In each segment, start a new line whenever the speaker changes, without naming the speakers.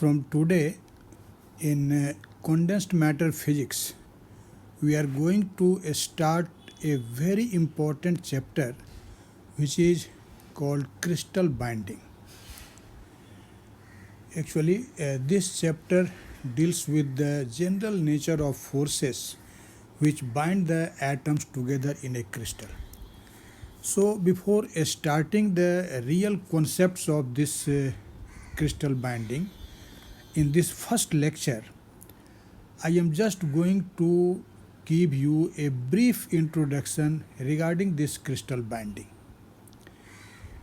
From today in condensed matter physics, we are going to start a very important chapter which is called crystal binding. Actually, this chapter deals with the general nature of forces which bind the atoms together in a crystal. So, before starting the real concepts of this crystal binding, in this first lecture, I am just going to give you a brief introduction regarding this crystal binding.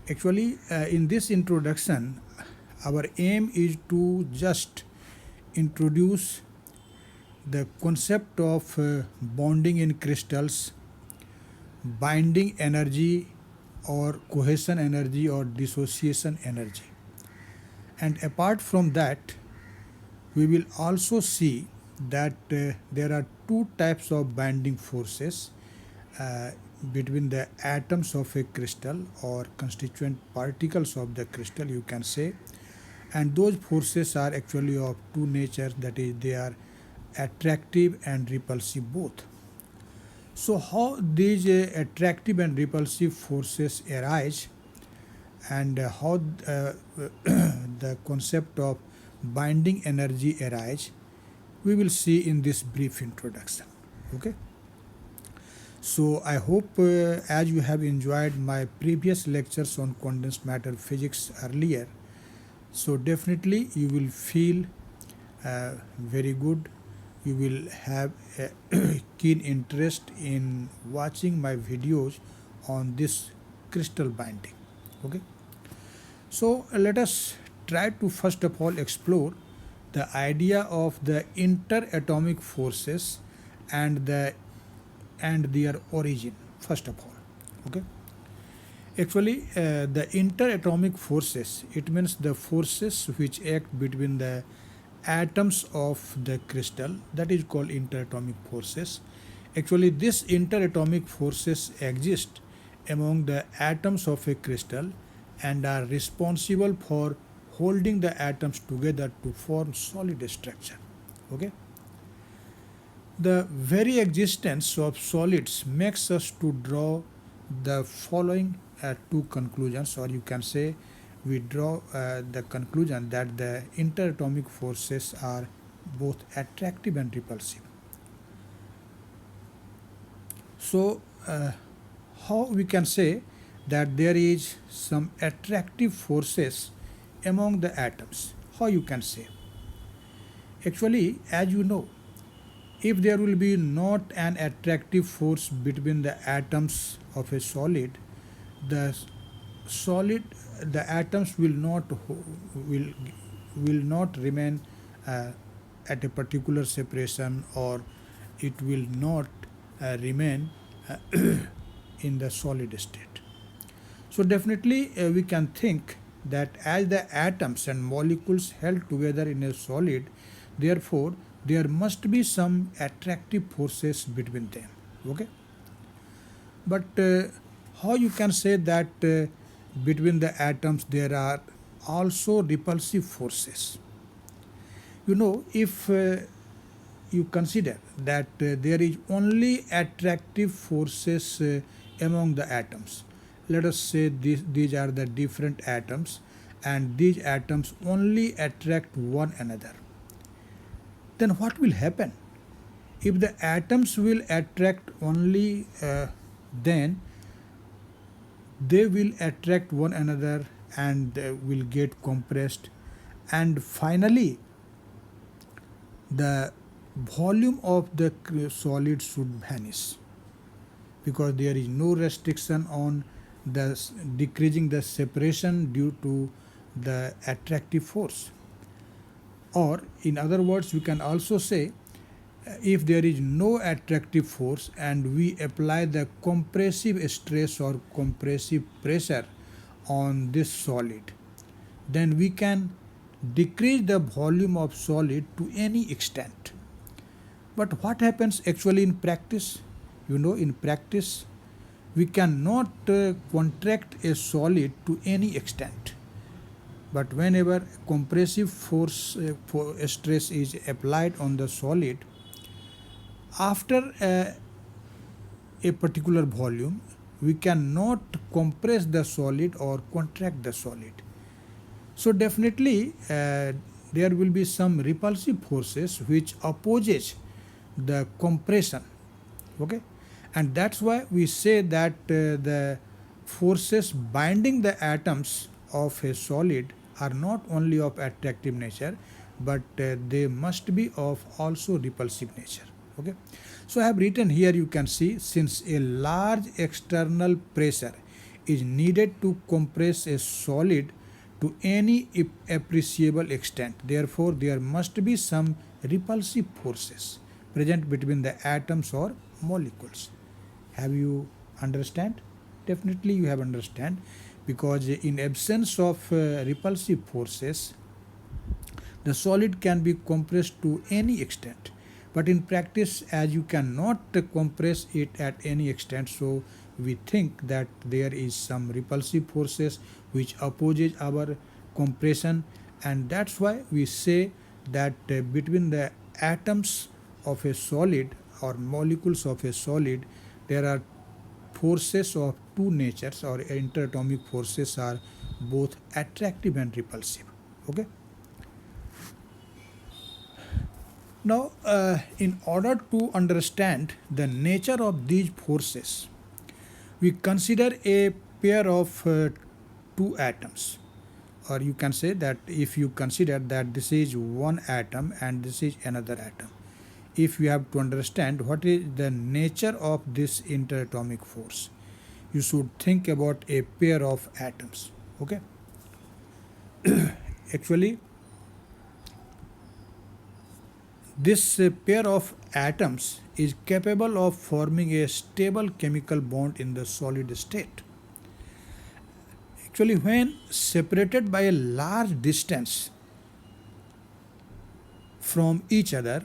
Actually, in this introduction, our aim is to just introduce the concept of bonding in crystals, binding energy or cohesion energy or dissociation energy. And apart from that, we will also see that there are two types of binding forces between the atoms of a crystal or constituent particles of the crystal, you can say. And those forces are actually of two natures, that is, they are attractive and repulsive both. So how these attractive and repulsive forces arise and how the concept of binding energy arise, we will see in this brief introduction. Okay. So I hope as you have enjoyed my previous lectures on condensed matter physics earlier, so definitely you will feel very good. You will have a keen interest in watching my videos on this crystal binding. Okay. So let us try to first of all explore the idea of the interatomic forces and their origin first of all. Okay. Actually, the interatomic forces, it means the forces which act between the atoms of the crystal, that is called interatomic forces. Actually, these interatomic forces exist among the atoms of a crystal and are responsible for holding the atoms together to form solid structure. Okay. The very existence of solids makes us to draw the following two conclusions, or you can say we draw the conclusion that the interatomic forces are both attractive and repulsive. So how we can say that there is some attractive forces among the atoms? How you can say? Actually, as you know, if there will be not an attractive force between the atoms of a solid, the atoms will not remain at a particular separation, or it will not remain in the solid state. So definitely we can think that as the atoms and molecules held together in a solid, therefore there must be some attractive forces between them. Okay. But how you can say that between the atoms there are also repulsive forces? You know, if you consider that there is only attractive forces among the atoms, let us say these are the different atoms and these atoms only attract one another, then what will happen? If the atoms will attract only, then they will attract one another and will get compressed, and finally the volume of the solid should vanish, because there is no restriction on the decreasing the separation due to the attractive force. Or in other words, we can also say if there is no attractive force and we apply the compressive stress or compressive pressure on this solid, then we can decrease the volume of solid to any extent. But what happens actually in practice? You know, in practice we cannot contract a solid to any extent. but whenever compressive force stress is applied on the solid after a particular volume, we cannot compress the solid or contract the solid. So definitely there will be some repulsive forces which opposes the compression. Okay, and that's why we say that the forces binding the atoms of a solid are not only of attractive nature, but they must be of also repulsive nature. Okay, so I have written here, you can see, since a large external pressure is needed to compress a solid to any appreciable extent, therefore there must be some repulsive forces present between the atoms or molecules. Have you understand? Definitely you have understand, because in absence of repulsive forces, the solid can be compressed to any extent. But in practice, as you cannot compress it at any extent, so we think that there is some repulsive forces which opposes our compression, and that's why we say that between the atoms of a solid or molecules of a solid, there are forces of two natures, or interatomic forces are both attractive and repulsive. Okay. Now, in order to understand the nature of these forces, we consider a pair of two atoms, or you can say that if you consider that this is one atom and this is another atom, if you have to understand what is the nature of this interatomic force, you should think about a pair of atoms. Okay. Actually, this pair of atoms is capable of forming a stable chemical bond in the solid state. Actually, when separated by a large distance from each other,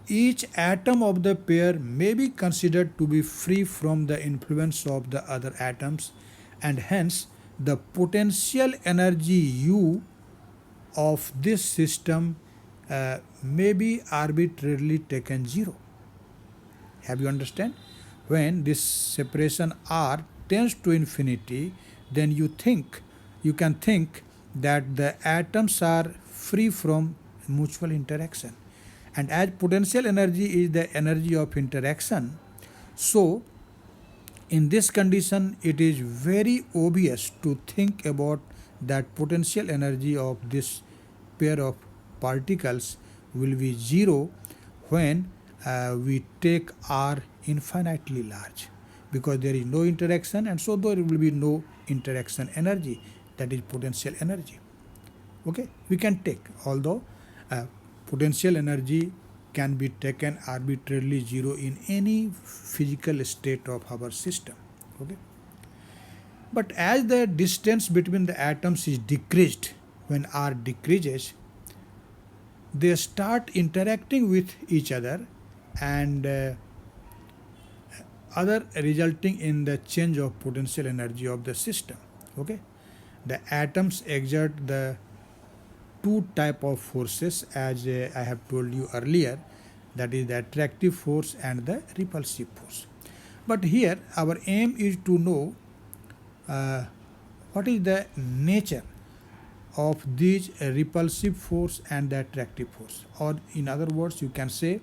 each atom of the pair may be considered to be free from the influence of the other atoms, and hence the potential energy U of this system may be arbitrarily taken 0. Have you understand? When this separation R tends to infinity, then you can think that the atoms are free from mutual interaction. And as potential energy is the energy of interaction, so in this condition it is very obvious to think about that potential energy of this pair of particles will be 0 when we take R infinitely large, because there is no interaction, and so there will be no interaction energy, that is potential energy. Okay, we can take, although potential energy can be taken arbitrarily 0 in any physical state of our system. Okay, but as the distance between the atoms is decreased, when R decreases, they start interacting with each other, and other resulting in the change of potential energy of the system. Okay, the atoms exert the two type of forces, as I have told you earlier, that is the attractive force and the repulsive force. But here our aim is to know what is the nature of these repulsive force and the attractive force, or in other words, you can say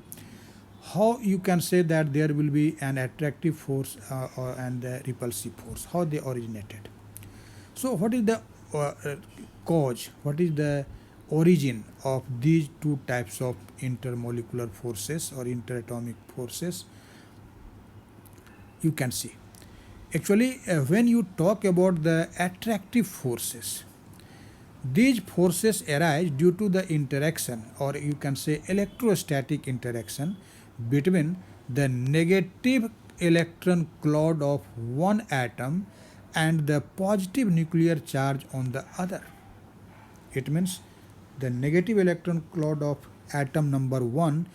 how you can say that there will be an attractive force and the repulsive force, how they originated. So what is the cause, what is the origin of these two types of intermolecular forces or interatomic forces? You can see, actually when you talk about the attractive forces, these forces arise due to the interaction, or you can say electrostatic interaction, between the negative electron cloud of one atom and the positive nuclear charge on the other. It means the negative electron cloud of atom number 1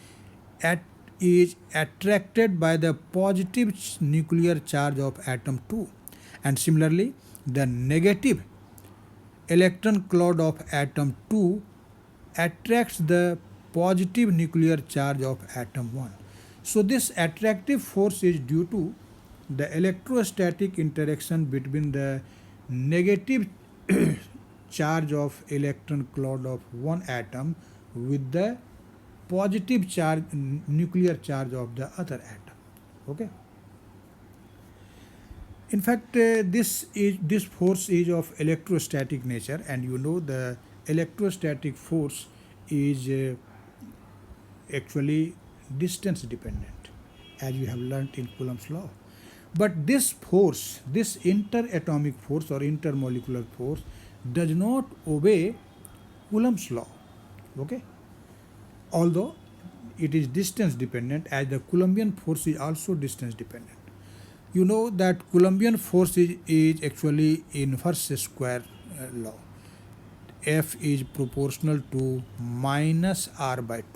is attracted by the positive nuclear charge of atom 2, and similarly the negative electron cloud of atom 2 attracts the positive nuclear charge of atom 1. So this attractive force is due to the electrostatic interaction between the negative charge of electron cloud of one atom with the positive charge nuclear charge of the other atom. Okay. In fact, this force is of electrostatic nature, and you know the electrostatic force is actually distance dependent, as we have learnt in Coulomb's law. But this force, this interatomic force or intermolecular force, does not obey Coulomb's law. Okay, although it is distance dependent, as the Coulombian force is also distance dependent. You know that Coulombian force is actually inverse square law. F is proportional to minus r by 2.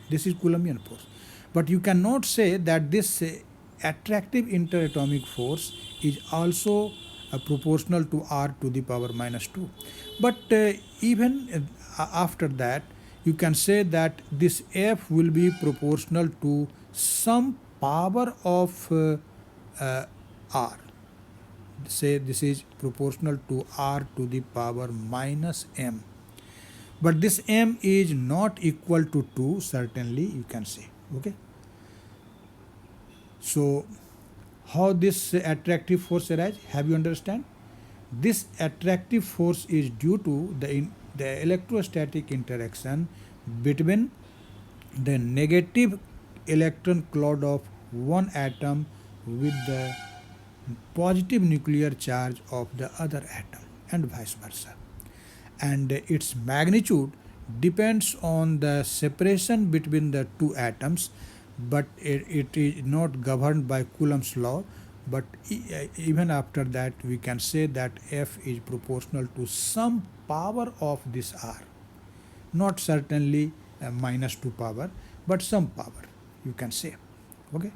This is Coulombian force. But you cannot say that this attractive interatomic force is also proportional to r to the power minus 2. But even after that, you can say that this F will be proportional to some power of r. Say this is proportional to r to the power minus m. But this m is not equal to 2, certainly you can say. Okay. So how this attractive force arises? Have you understand? This attractive force is due to the electrostatic interaction between the negative electron cloud of one atom with the positive nuclear charge of the other atom, and vice versa. And its magnitude depends on the separation between the two atoms, but it is not governed by Coulomb's law. But even after that, we can say that F is proportional to some power of this R. Not certainly minus 2 power, but some power, you can say. Okay.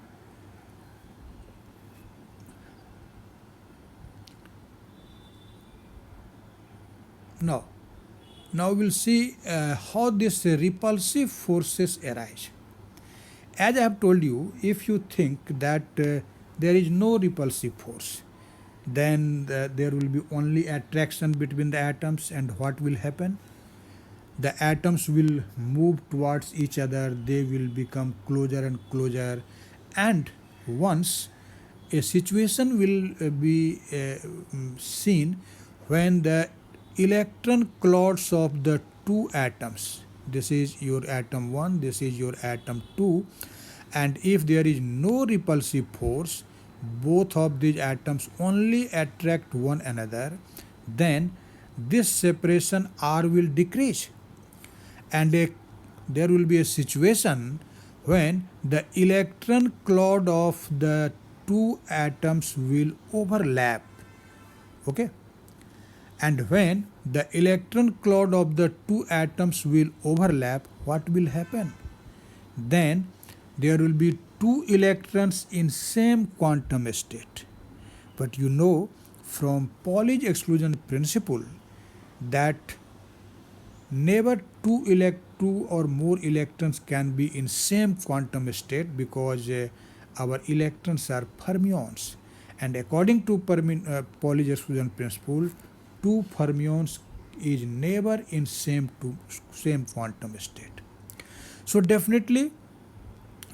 Now we'll see how these repulsive forces arise. As I have told you, if you think that there is no repulsive force, then there will be only attraction between the atoms, and what will happen? The atoms will move towards each other, they will become closer and closer, and once a situation will be seen when the electron clouds of the two atoms, this is your atom 1, this is your atom 2, and if there is no repulsive force, both of these atoms only attract one another, then this separation R will decrease, and there will be a situation when the electron cloud of the two atoms will overlap. Okay. And when the electron cloud of the two atoms will overlap, what will happen? Then there will be two electrons in same quantum state. But you know from Pauli's exclusion principle that never two or more electrons can be in same quantum state, because our electrons are fermions, and according to Pauli's exclusion principle, two fermions is never in same quantum state. So definitely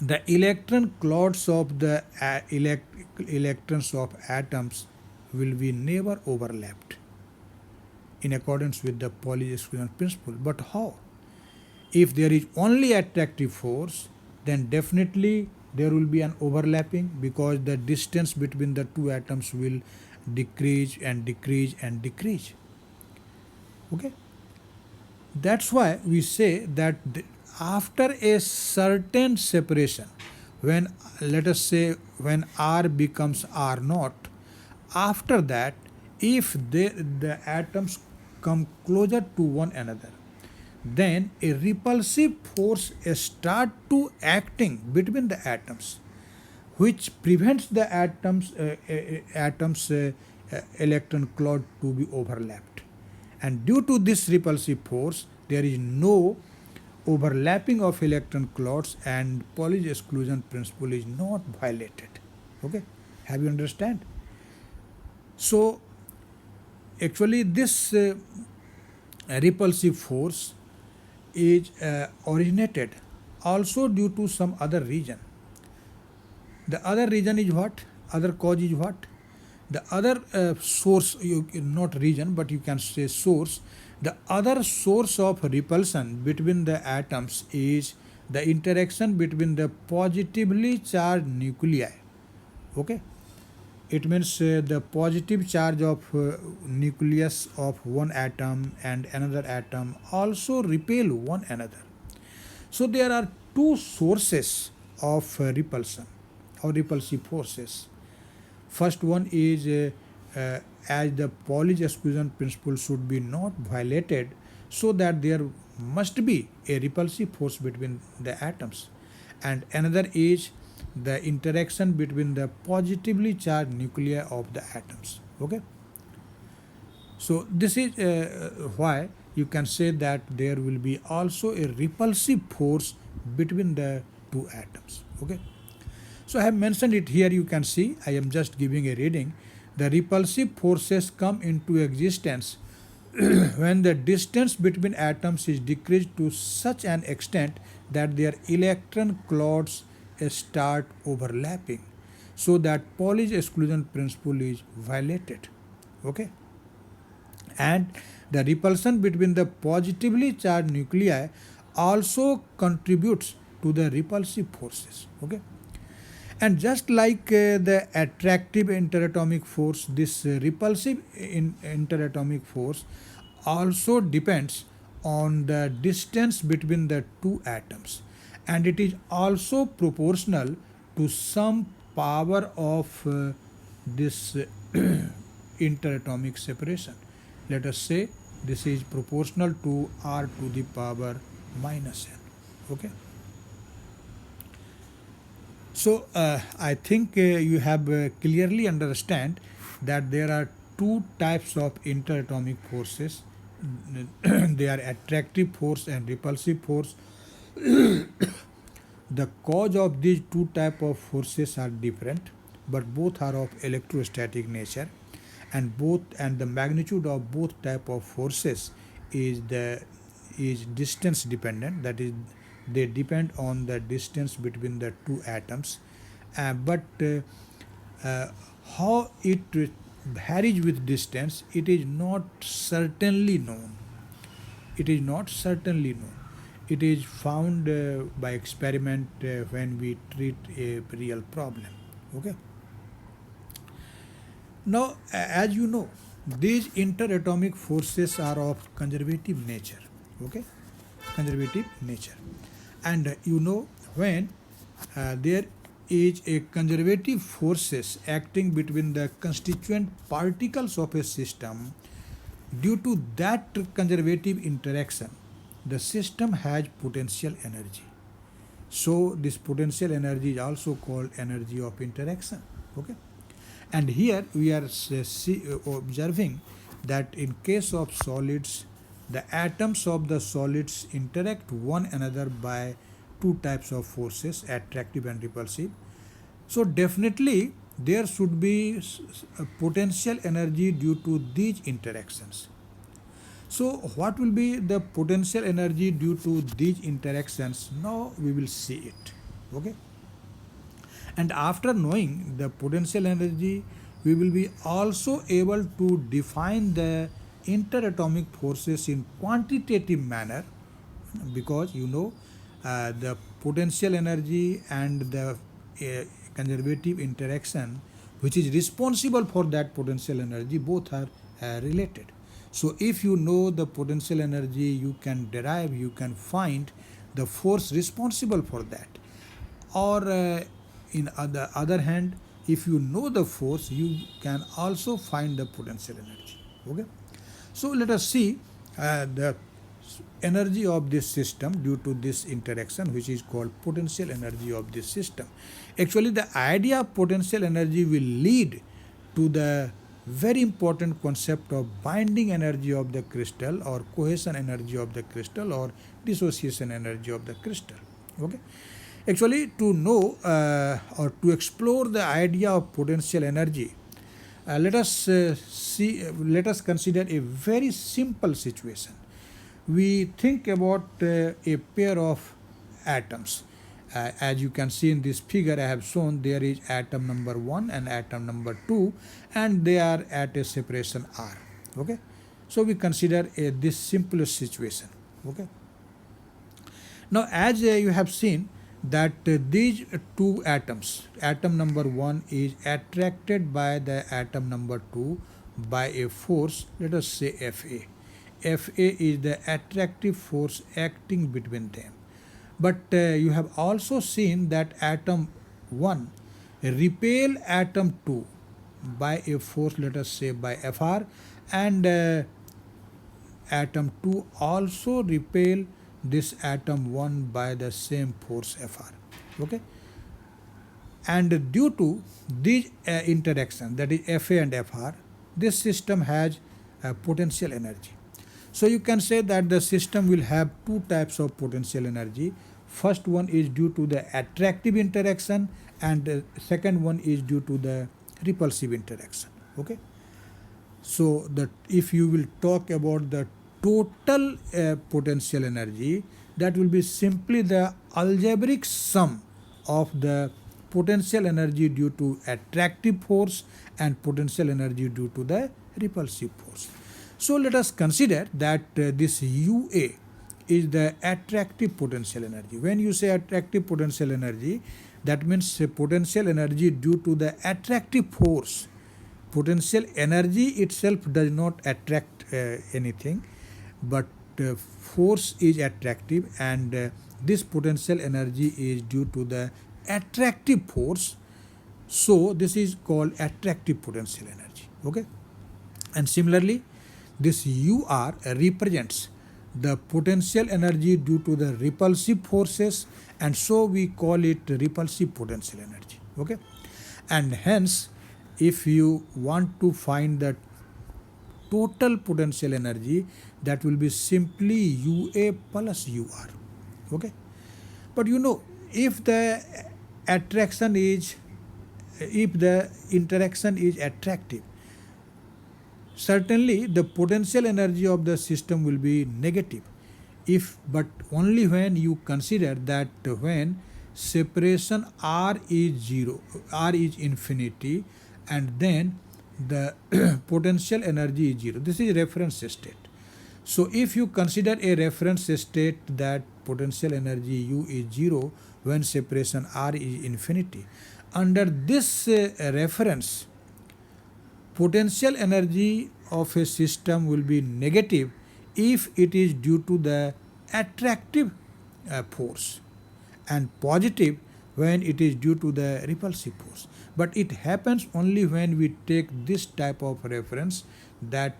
the electron clouds of the electrons of atoms will be never overlapped in accordance with the Pauli's exclusion principle. But how? If there is only attractive force, then definitely there will be an overlapping, because the distance between the two atoms will decrease and decrease and decrease. Okay. That's why we say that after a certain separation, when let us say when R becomes R naught, after that, if the atoms come closer to one another, then a repulsive force start to acting between the atoms, which prevents the atoms electron cloud to be overlapped, And due to this repulsive force, there is no overlapping of electron clouds and Pauli's exclusion principle is not violated. Okay, have you understand? So actually this repulsive force is originated also due to some other reason. The other reason is what? Other cause is what? The other source, not region, but you can say source. The other source of repulsion between the atoms is the interaction between the positively charged nuclei. Okay, it means the positive charge of nucleus of one atom and another atom also repel one another. So there are two sources of repulsion or repulsive forces. First one is as the Pauli's exclusion principle should be not violated, so that there must be a repulsive force between the atoms. And another is the interaction between the positively charged nuclei of the atoms. Okay. So this is why you can say that there will be also a repulsive force between the two atoms. Okay. So I have mentioned it here, you can see, I am just giving a reading. The repulsive forces come into existence when the distance between atoms is decreased to such an extent that their electron clouds start overlapping, so that Pauli's exclusion principle is violated. Okay? And the repulsion between the positively charged nuclei also contributes to the repulsive forces. Okay? And just like the attractive interatomic force, this repulsive interatomic force also depends on the distance between the two atoms, and it is also proportional to some power of this interatomic separation. Let us say this is proportional to r to the power minus n. Okay. So I think you have clearly understand that there are two types of interatomic forces. They are attractive force and repulsive force. The cause of these two type of forces are different, but both are of electrostatic nature, and the magnitude of both type of forces is distance dependent. That is, they depend on the distance between the two atoms, but how it varies with distance, it is not certainly known. It is not certainly known. It is found by experiment when we treat a real problem. Okay. Now, as you know, these interatomic forces are of conservative nature. Okay, conservative nature. And you know, when there is a conservative forces acting between the constituent particles of a system, due to that conservative interaction, the system has potential energy. So this potential energy is also called energy of interaction. Okay, and here we are observing that in case of solids, the atoms of the solids interact one another by two types of forces, attractive and repulsive. So definitely there should be a potential energy due to these interactions. So what will be the potential energy due to these interactions? Now we will see it. Okay. And after knowing the potential energy, we will be also able to define the interatomic forces in quantitative manner, because you know the potential energy and the conservative interaction which is responsible for that potential energy, both are related. So if you know the potential energy, you can derive, you can find the force responsible for that. Or in the other hand, if you know the force, you can also find the potential energy. Okay. So let us see the energy of this system due to this interaction, which is called potential energy of this system. Actually, the idea of potential energy will lead to the very important concept of binding energy of the crystal, or cohesion energy of the crystal, or dissociation energy of the crystal. Okay. Actually, to know or to explore the idea of potential energy, let us consider a very simple situation. We think about a pair of atoms. As you can see in this figure, I have shown there is atom number 1 and atom number 2, and they are at a separation r. Okay, so we consider this simplest situation. Okay, now as you have seen that these two atoms, atom number 1 is attracted by the atom number 2 by a force, let us say Fa. Fa is the attractive force acting between them. But you have also seen that atom 1 repel atom 2 by a force, let us say by Fr, and atom 2 also repel this atom 1 by the same force Fr. Okay, and due to these interaction, that is Fa and Fr, this system has potential energy. So you can say that the system will have two types of potential energy. First one is due to the attractive interaction, and the second one is due to the repulsive interaction. Okay, so that if you will talk about the total potential energy, that will be simply the algebraic sum of the potential energy due to attractive force and potential energy due to the repulsive force. So let us consider that this UA is the attractive potential energy. When you say attractive potential energy, that means potential energy due to the attractive force. Potential energy itself does not attract anything, but force is attractive, and this potential energy is due to the attractive force. So this is called attractive potential energy. Okay, and similarly this UR represents the potential energy due to the repulsive forces, and so we call it repulsive potential energy. Okay, and hence if you want to find the total potential energy, that will be simply UA plus UR. Okay, but you know, if the interaction is attractive, certainly the potential energy of the system will be negative, but only when you consider that when separation r is 0, r is infinity, and then the potential energy is 0. This is reference state. So if you consider a reference state that potential energy U is 0 when separation r is infinity, under this reference, potential energy of a system will be negative if it is due to the attractive force, and positive when it is due to the repulsive force. But it happens only when we take this type of reference, that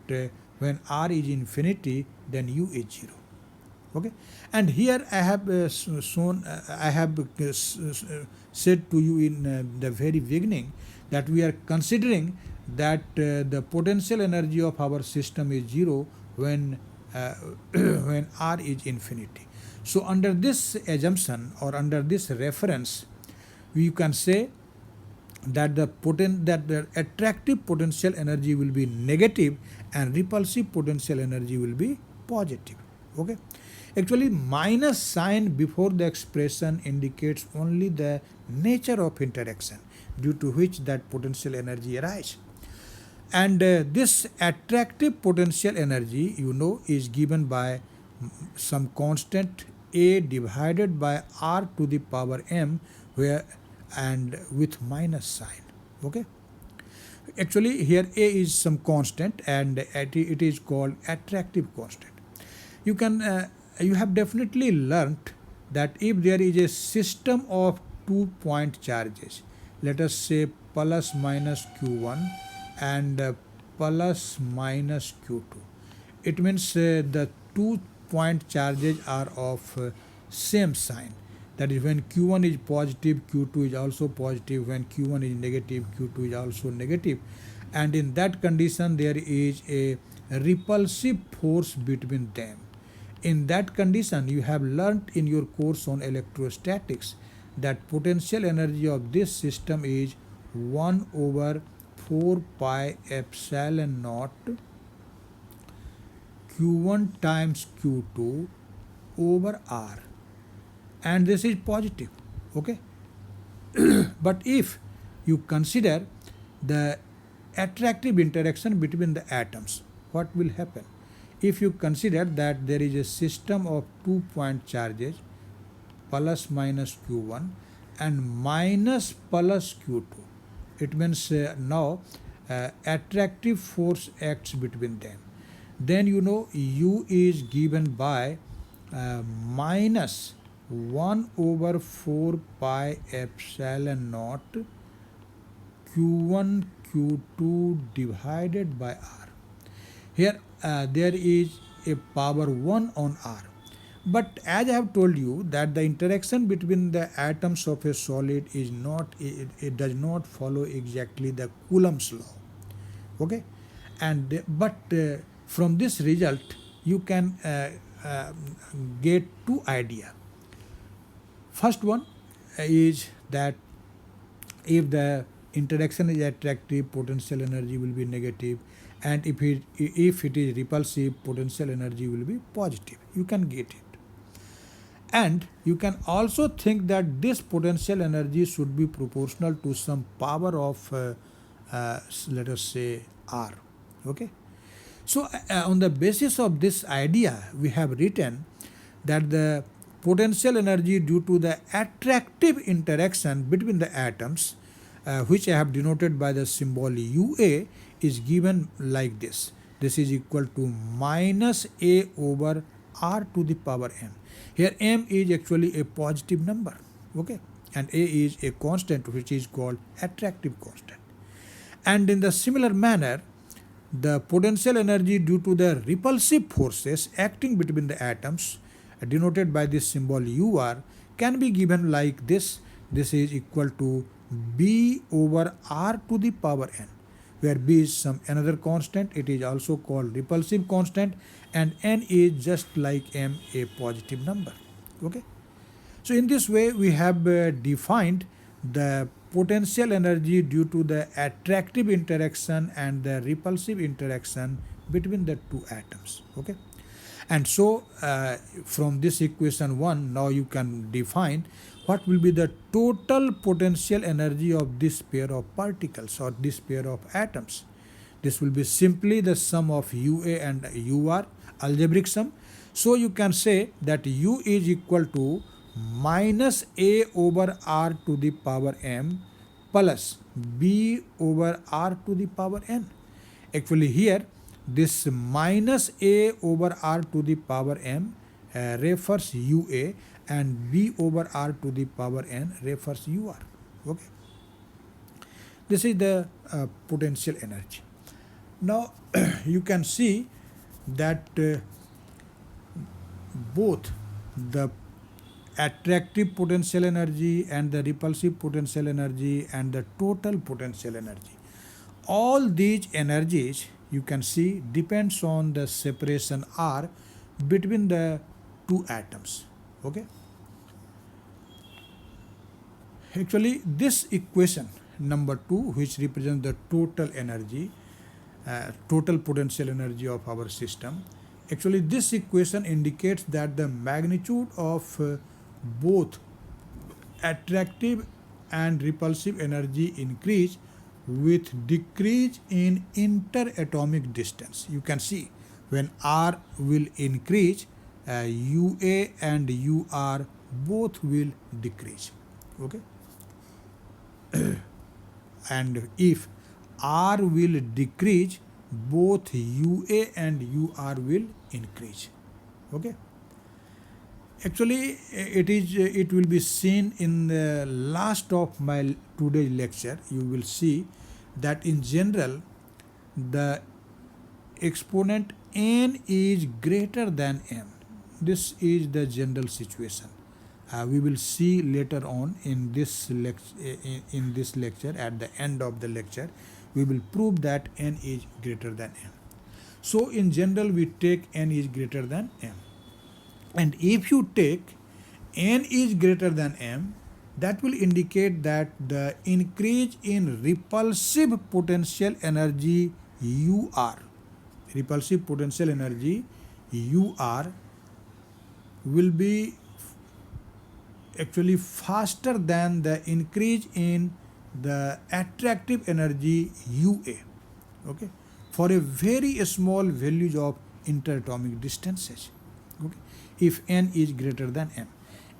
when r is infinity, then U is 0. Okay, and here I have said to you in the very beginning that we are considering that the potential energy of our system is 0 when when r is infinity. So under this assumption, or under this reference, we can say that the attractive potential energy will be negative and repulsive potential energy will be positive. Okay, actually minus sign before the expression indicates only the nature of interaction due to which that potential energy arises. And this attractive potential energy, you know, is given by some constant A divided by r to the power m, where and with minus sign. Okay, actually here A is some constant, and it is called attractive constant. You have definitely learnt that if there is a system of 2 point charges, let us say plus minus q1 and plus minus q2, it means the 2 point charges are of same sign. That is, when q1 is positive, q2 is also positive. When q1 is negative, q2 is also negative. and in that condition there is a repulsive force between them. In that condition, you have learnt in your course on electrostatics that potential energy of this system is 1 over 4 pi epsilon naught Q1 times Q2 over R, and this is positive. Okay, but if you consider the attractive interaction between the atoms, what will happen? If you consider that there is a system of 2-point charges plus minus Q1 and minus plus Q2, it means now attractive force acts between them. Then you know U is given by minus 1 over 4 pi epsilon naught Q1 Q2 divided by R. Here there is a power 1 on R. But as I have told you that the interaction between the atoms of a solid is not, it does not follow exactly the Coulomb's law. Okay, and but from this result you can get two ideas. First one is that if the interaction is attractive, potential energy will be negative, and if it is repulsive, potential energy will be positive. You can get it. And you can also think that this potential energy should be proportional to some power of let us say R. Okay, so on the basis of this idea we have written that the potential energy due to the attractive interaction between the atoms, which I have denoted by the symbol UA, is given like this. This is equal to minus A over R to the power m. Here m is actually a positive number, okay, and A is a constant which is called attractive constant. And in the similar manner, the potential energy due to the repulsive forces acting between the atoms, denoted by this symbol UR, can be given like this. This is equal to B over R to the power n, where B is some another constant. It is also called repulsive constant, and n is just like m, a positive number. Okay, so in this way we have defined the potential energy due to the attractive interaction and the repulsive interaction between the two atoms. Okay, and so from this equation 1 now you can define what will be the total potential energy of this pair of particles or this pair of atoms. This will be simply the sum of UA and UR, algebraic sum. So you can say that U is equal to minus A over R to the power m plus B over R to the power n. Actually here this minus A over R to the power m refers UA, and B over R to the power n refers UR. Okay, this is the potential energy. Now you can see that both the attractive potential energy and the repulsive potential energy and the total potential energy, all these energies you can see depends on the separation R between the two atoms. Okay, actually this equation number 2, which represents the total energy, total potential energy of our system, actually this equation indicates that the magnitude of both attractive and repulsive energy increase with decrease in interatomic distance. You can see when R will increase, UA and UR both will decrease. Okay, and if R will decrease, both UA and UR will increase. Okay, actually it will be seen in the last of my today's lecture. You will see that in general the exponent n is greater than m. This is the general situation. We will see later on in this lecture, at the end of the lecture, we will prove that n is greater than m. So in general we take n is greater than m. And if you take n is greater than m, that will indicate that the increase in repulsive potential energy UR, repulsive potential energy UR will be actually faster than the increase in the attractive energy UA, okay, for a very small values of interatomic distances. Okay, if n is greater than m,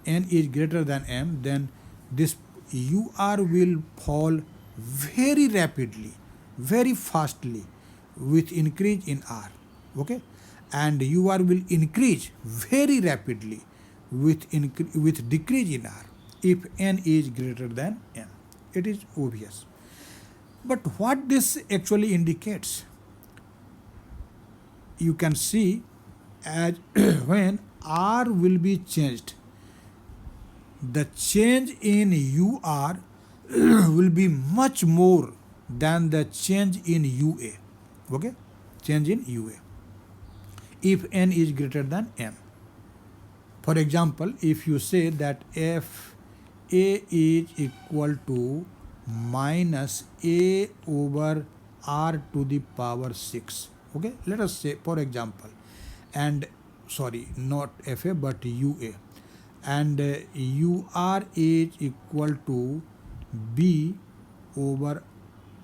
n is greater than m, then this UR will fall very rapidly, very fastly with increase in R. Okay, and UR will increase very rapidly with decrease in R if n is greater than m. It is obvious. But what this actually indicates, you can see as when R will be changed, the change in UR will be much more than the change in UA. Okay, change in UA if n is greater than m. For example, if you say that if A is equal to minus A over R to the power 6, okay, let us say for example, and sorry, not FA but UA, and UR is equal to B over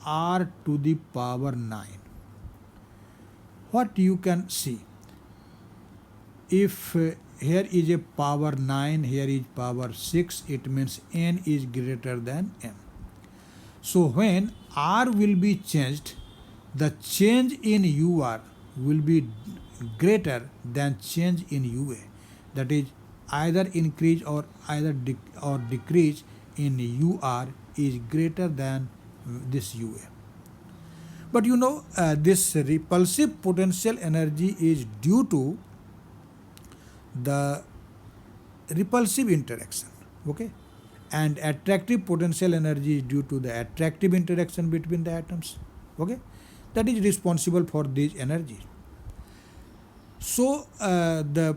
R to the power 9. What you can see, if here is a power 9, here is power 6, it means n is greater than m. So when R will be changed, the change in UR will be greater than change in UA. That is, either increase or decrease in UR is greater than this UA. But you know, this repulsive potential energy is due to the repulsive interaction, okay, and attractive potential energy is due to the attractive interaction between the atoms, okay, that is responsible for these energies. So the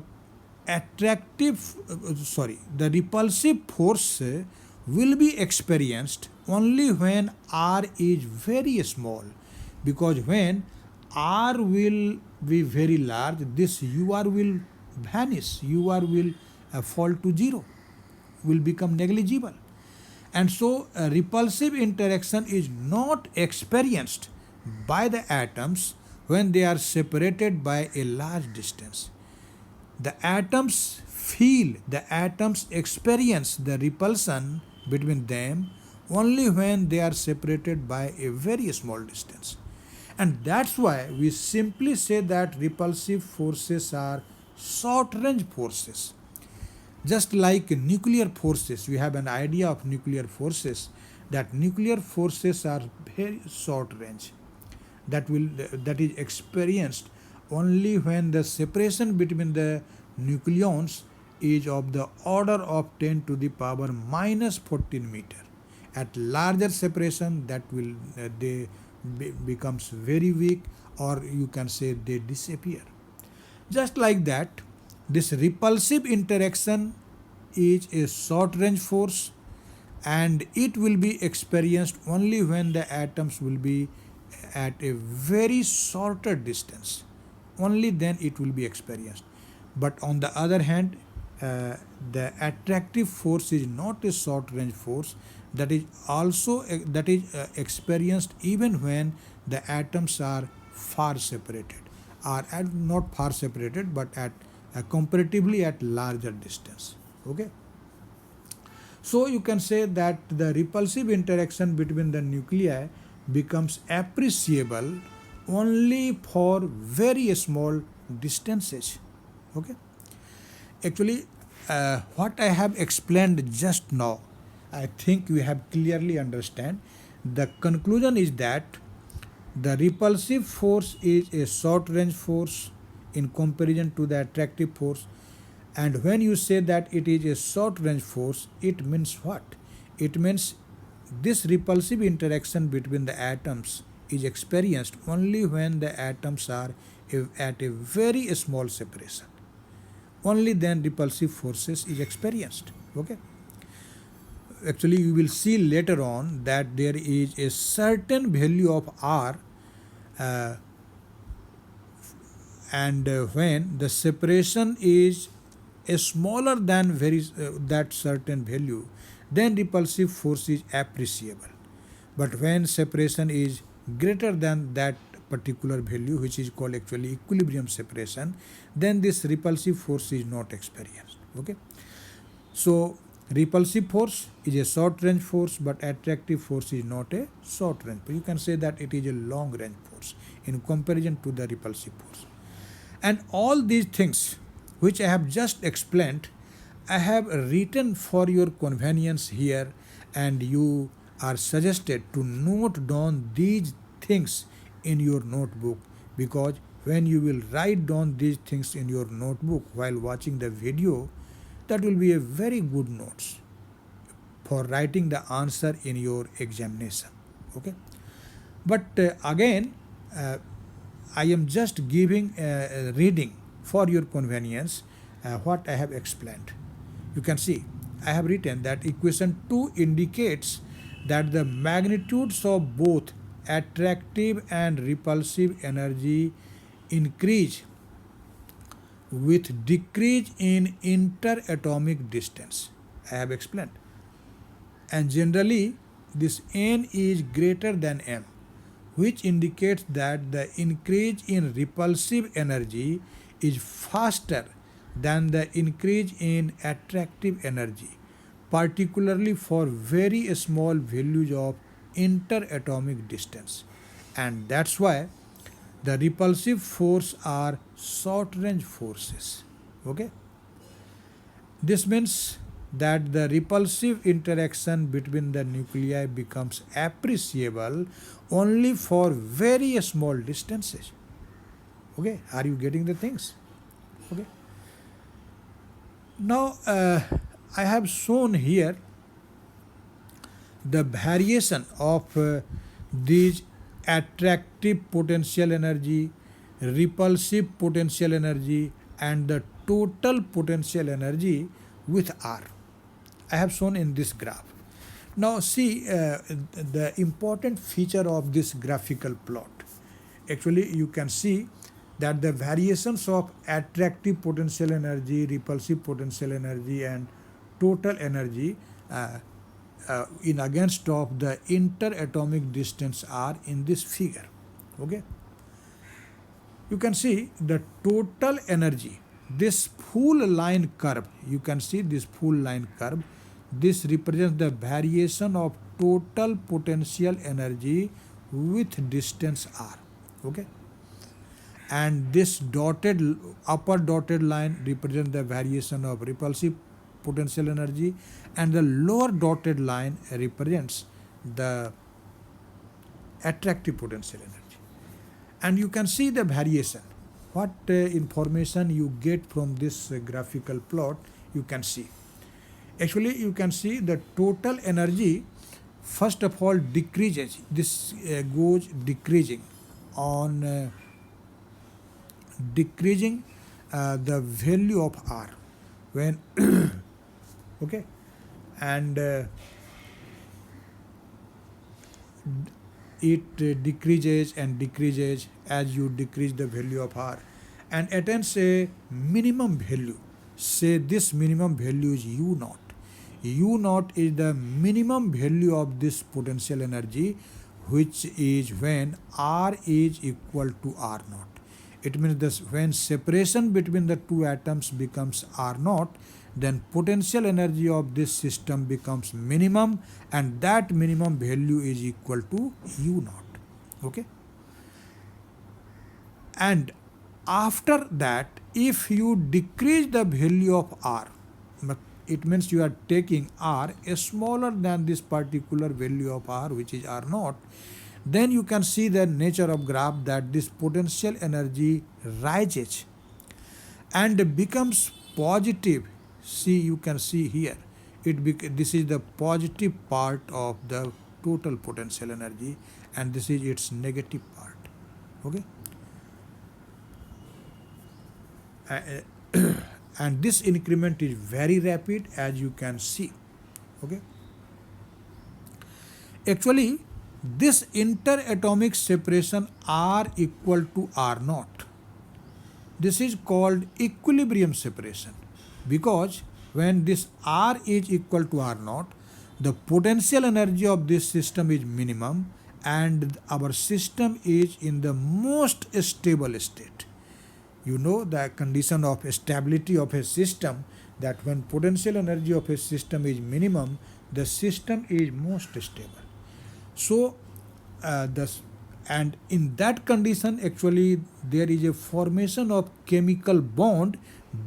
repulsive force will be experienced only when R is very small, because when R will be very large, this UR will vanish, UR will fall to zero, will become negligible. And so repulsive interaction is not experienced by the atoms when they are separated by a large distance. The atoms feel, the atoms experience the repulsion between them only when they are separated by a very small distance. And that's why we simply say that repulsive forces are short range forces. Just like nuclear forces, we have an idea of nuclear forces, that nuclear forces are very short range, that is experienced only when the separation between the nucleons is of the order of 10 to the power minus 14 meter. At larger separation, that will becomes very weak, or you can say they disappear. Just like that, this repulsive interaction is a short range force, and it will be experienced only when the atoms will be at a very shorter distance. Only then it will be experienced. But on the other hand, the attractive force is not a short range force, that is also experienced even when the atoms are far separated, are not far separated but at comparatively at larger distance. Okay, so you can say that the repulsive interaction between the nuclei becomes appreciable only for very small distances. Okay, actually what I have explained just now, I think we have clearly understand. The conclusion is that the repulsive force is a short range force in comparison to the attractive force. And when you say that it is a short range force, it means what? It means this repulsive interaction between the atoms is experienced only when the atoms are at a very small separation. Only then repulsive forces is experienced. Okay. Actually, you will see later on that there is a certain value of R, uh, and when the separation is smaller than that certain value, then repulsive force is appreciable. But when separation is greater than that particular value, which is called actually equilibrium separation, then this repulsive force is not experienced. Okay. So repulsive force is a short range force, but attractive force is not a short range. You can say that it is a long range force in comparison to the repulsive force. And all these things which I have just explained, I have written for your convenience here, and you are suggested to note down these things in your notebook, because when you will write down these things in your notebook while watching the video, that will be a very good notes for writing the answer in your examination. Okay. But again, I am just giving a reading for your convenience what I have explained. You can see I have written that equation 2 indicates that the magnitudes of both attractive and repulsive energy increase with decrease in interatomic distance. I have explained. And generally, this n is greater than m, which indicates that the increase in repulsive energy is faster than the increase in attractive energy, particularly for very small values of interatomic distance. And that's why the repulsive force are short range forces. Okay. This means that the repulsive interaction between the nuclei becomes appreciable only for very small distances. Okay. Are you getting the things? Okay. Now I have shown here the variation of these attractive potential energy, repulsive potential energy, and the total potential energy with R. I have shown in this graph. Now see the important feature of this graphical plot. Actually, you can see that the variations of attractive potential energy, repulsive potential energy, and total energy in against of the interatomic distance are in this figure. Okay. You can see the total energy, this full line curve, you can see this full line curve, this represents the variation of total potential energy with distance r. Okay. And this dotted upper dotted line represents the variation of repulsive potential energy, and the lower dotted line represents the attractive potential energy. And you can see the variation. What information you get from this graphical plot, you can see. Actually, you can see the total energy first of all decreases. This goes decreasing on decreasing the value of R when okay, and it decreases and decreases as you decrease the value of R, and attains a minimum value. Say this minimum value is U naught. U naught is the minimum value of this potential energy, which is when R is equal to R naught. It means that when separation between the two atoms becomes R naught, then potential energy of this system becomes minimum, and that minimum value is equal to U naught. Okay. And after that, if you decrease the value of R, it means you are taking R smaller than this particular value of R, which is R naught, then you can see the nature of graph that this potential energy rises and becomes positive. See, you can see here, this is the positive part of the total potential energy, and this is its negative part. Okay. And this increment is very rapid, as you can see. Okay. Actually, this interatomic separation R equal to R naught, this is called equilibrium separation, because when this R is equal to R naught, the potential energy of this system is minimum and our system is in the most stable state. You know the condition of stability of a system, that when potential energy of a system is minimum, the system is most stable. So and in that condition, actually there is a formation of chemical bond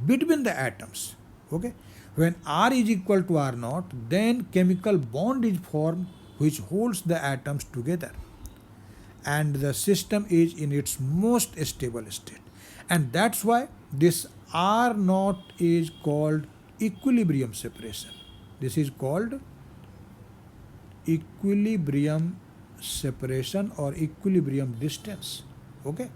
between the atoms. Okay. When R is equal to R naught, then chemical bond is formed which holds the atoms together, and the system is in its most stable state. And that's why this R naught is called equilibrium separation. This is called equilibrium separation or equilibrium distance. Okay.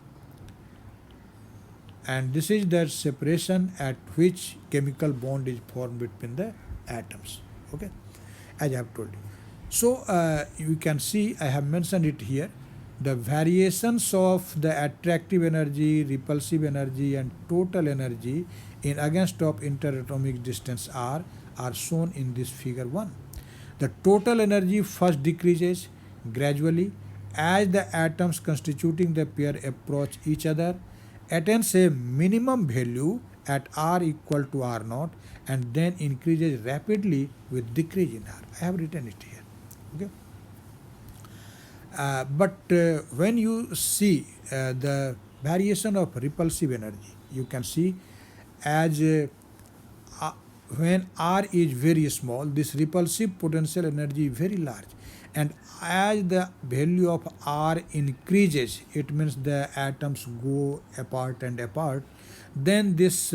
And this is the separation at which chemical bond is formed between the atoms. Okay, as I have told you. So you can see I have mentioned it here. The variations of the attractive energy, repulsive energy and total energy in against of interatomic distance R are shown in this figure 1. The total energy first decreases gradually as the atoms constituting the pair approach each other, attains a minimum value at R equal to R naught, and then increases rapidly with decrease in R. I have written it here. Okay. But when you see the variation of repulsive energy, you can see as when R is very small, this repulsive potential energy is very large, and as the value of R increases, it means the atoms go apart and apart, then this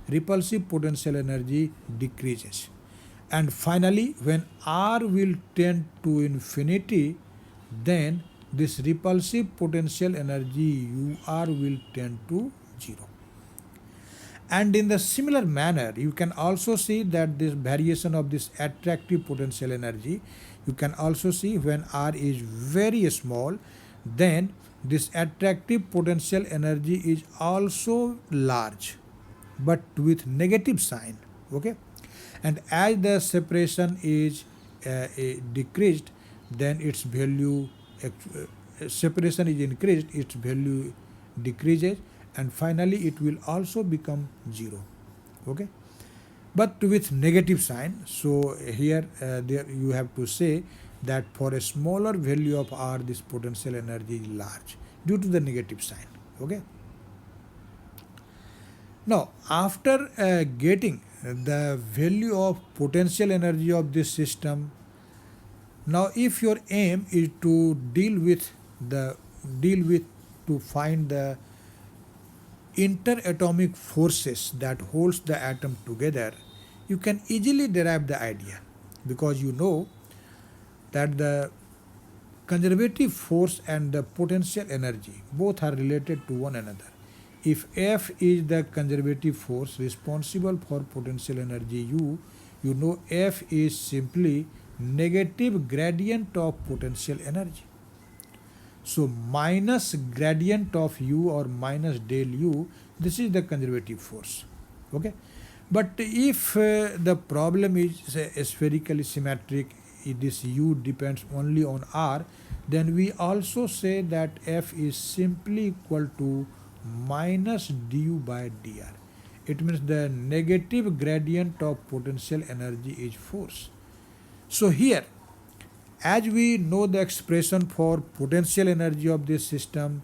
repulsive potential energy decreases. And finally, when R will tend to infinity, then this repulsive potential energy UR will tend to 0. And in the similar manner, you can also see that this variation of this attractive potential energy, you can also see when R is very small, then this attractive potential energy is also large, but with negative sign. Okay. And as the separation is decreased, then its value, separation is increased, its value decreases, and finally it will also become 0. Okay, but with negative sign. So here there you have to say that for a smaller value of R, this potential energy is large due to the negative sign. Okay. Now after getting the value of potential energy of this system, now if your aim is to to find the interatomic forces that holds the atom together, you can easily derive the idea, because you know that the conservative force and the potential energy both are related to one another. If F is the conservative force responsible for potential energy U, you know F is simply negative gradient of potential energy. So minus gradient of U or minus del U, this is the conservative force. Okay. But if the problem is spherically symmetric, this U depends only on R, then we also say that F is simply equal to minus du by dr. It means the negative gradient of potential energy is force. So here, as we know the expression for potential energy of this system,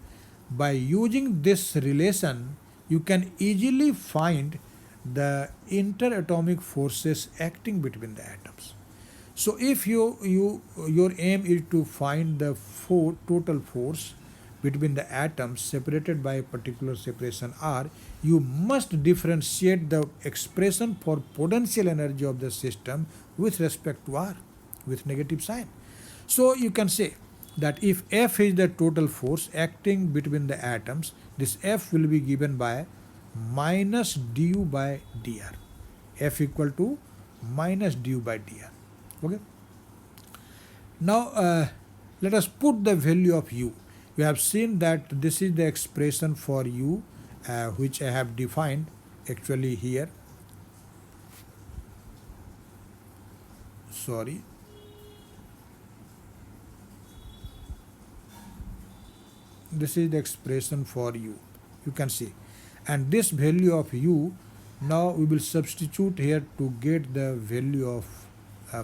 by using this relation, you can easily find the interatomic forces acting between the atoms. So if your aim is to find the total force between the atoms separated by a particular separation R, you must differentiate the expression for potential energy of the system with respect to R with negative sign. So you can say that if F is the total force acting between the atoms, this F will be given by minus du by dr. F equal to minus du by dr. Okay. Now let us put the value of u. We have seen that this is the expression for u which I have defined actually here. Sorry. This is the expression for u. You can see. And this value of u, now we will substitute here to get the value of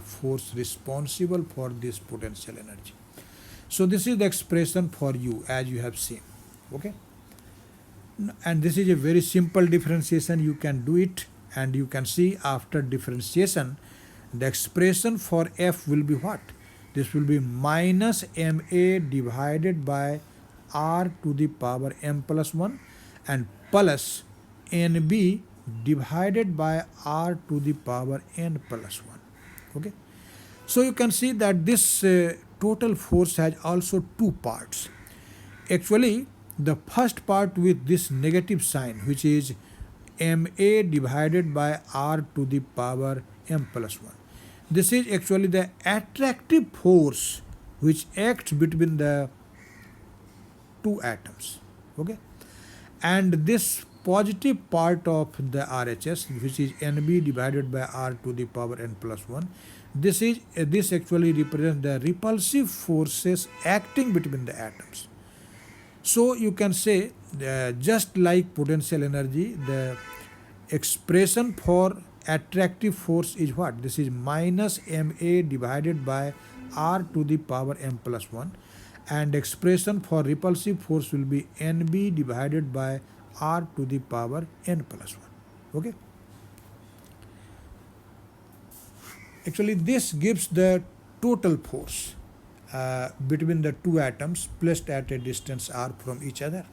force responsible for this potential energy. So this is the expression for u as you have seen. Okay. And this is a very simple differentiation. You can do it, and you can see after differentiation the expression for F will be what? This will be minus ma divided by r to the power m plus 1 and plus nb divided by r to the power n plus 1. Okay. So you can see that this total force has also two parts. Actually, the first part with this negative sign, which is ma divided by r to the power m plus 1. This is actually the attractive force which acts between the two atoms. Okay. And this positive part of the RHS, which is Nb divided by r to the power n plus 1, this actually represents the repulsive forces acting between the atoms. So you can say just like potential energy, the expression for attractive force is what? This is minus ma divided by r to the power m plus 1, and expression for repulsive force will be nb divided by r to the power n plus 1. Okay. Actually, this gives the total force between the two atoms placed at a distance r from each other.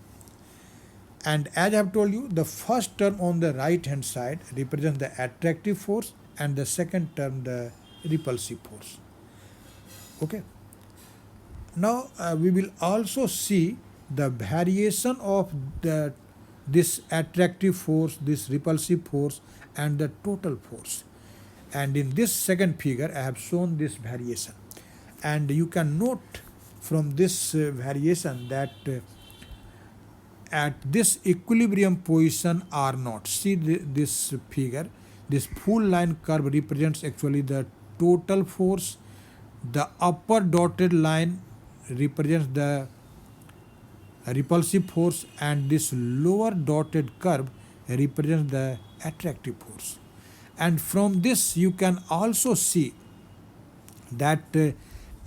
And as I have told you, the first term on the right hand side represents the attractive force, and the second term the repulsive force. Okay. Now we will also see the variation of this attractive force, this repulsive force, and the total force. And in this second figure, I have shown this variation. And you can note from this variation that at this equilibrium position R0, see this figure, this full line curve represents actually the total force. The upper dotted line represents the repulsive force, and this lower dotted curve represents the attractive force. And from this you can also see that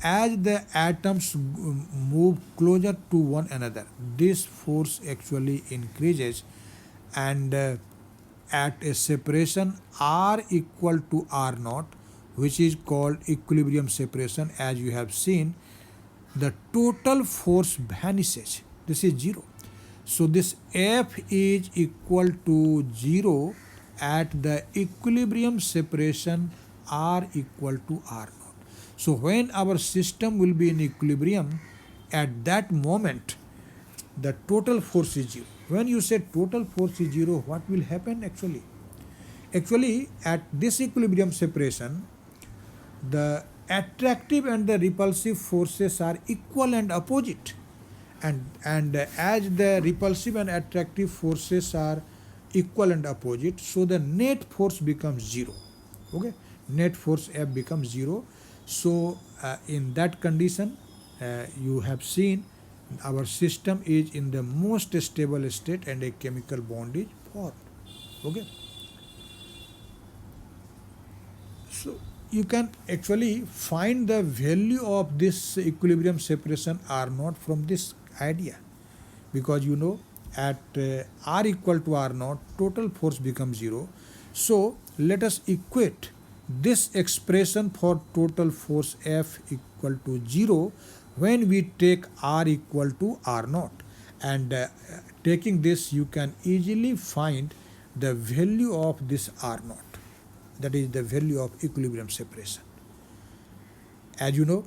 as the atoms move closer to one another, this force actually increases, and at a separation r equal to r0, which is called equilibrium separation, as you have seen, the total force vanishes. This is 0. So this F is equal to 0 at the equilibrium separation r equal to r0. So when our system will be in equilibrium, at that moment the total force is 0. When you say total force is 0, what will happen actually? Actually, at this equilibrium separation, the attractive and the repulsive forces are equal and opposite. And as the repulsive and attractive forces are equal and opposite, so the net force becomes 0. Okay, net force F becomes 0. So in that condition, you have seen our system is in the most stable state and a chemical bond is formed. Okay. So you can actually find the value of this equilibrium separation R0 from this idea, because you know at R equal to R0, total force becomes 0. So let us equate this expression for total force F equal to 0 when we take R equal to R0, and taking this you can easily find the value of this R0, that is the value of equilibrium separation. As you know,